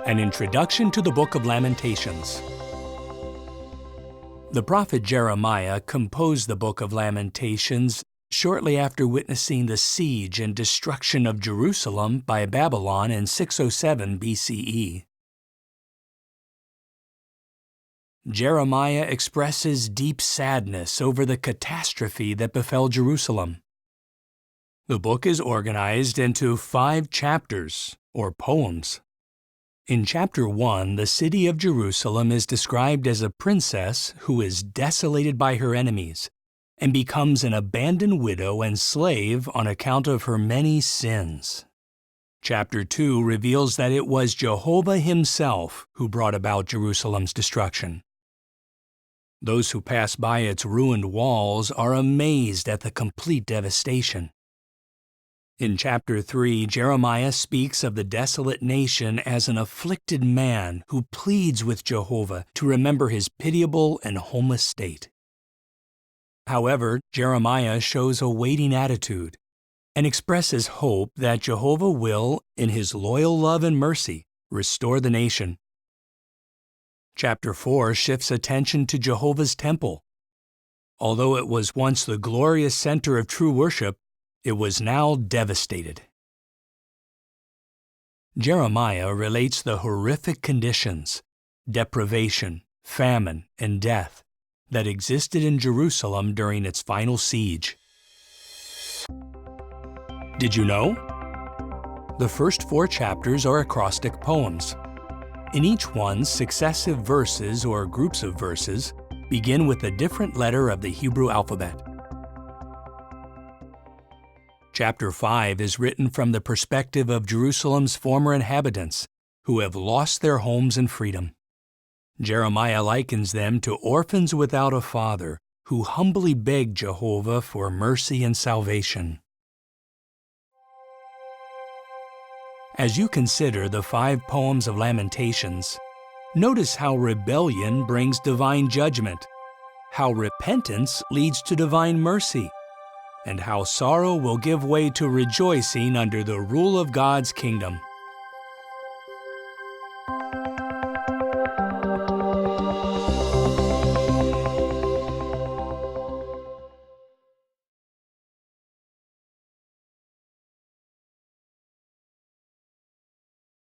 An introduction to the Book of Lamentations. The prophet Jeremiah composed the Book of Lamentations shortly after witnessing the siege and destruction of Jerusalem by Babylon in 607 BCE. Jeremiah expresses deep sadness over the catastrophe that befell Jerusalem. The book is organized into 5 chapters, or poems. In chapter 1, the city of Jerusalem is described as a princess who is desolated by her enemies and becomes an abandoned widow and slave on account of her many sins. Chapter 2 reveals that it was Jehovah himself who brought about Jerusalem's destruction. Those who pass by its ruined walls are amazed at the complete devastation. In chapter 3, Jeremiah speaks of the desolate nation as an afflicted man who pleads with Jehovah to remember his pitiable and homeless state. However, Jeremiah shows a waiting attitude and expresses hope that Jehovah will, in his loyal love and mercy, restore the nation. Chapter 4 shifts attention to Jehovah's temple. Although it was once the glorious center of true worship, it was now devastated. Jeremiah relates the horrific conditions, deprivation, famine, and death that existed in Jerusalem during its final siege. Did you know? The first 4 chapters are acrostic poems. In each one, successive verses or groups of verses begin with a different letter of the Hebrew alphabet. Chapter 5 is written from the perspective of Jerusalem's former inhabitants, who have lost their homes and freedom. Jeremiah likens them to orphans without a father, who humbly beg Jehovah for mercy and salvation. As you consider the 5 poems of Lamentations, notice how rebellion brings divine judgment, how repentance leads to divine mercy, and how sorrow will give way to rejoicing under the rule of God's kingdom.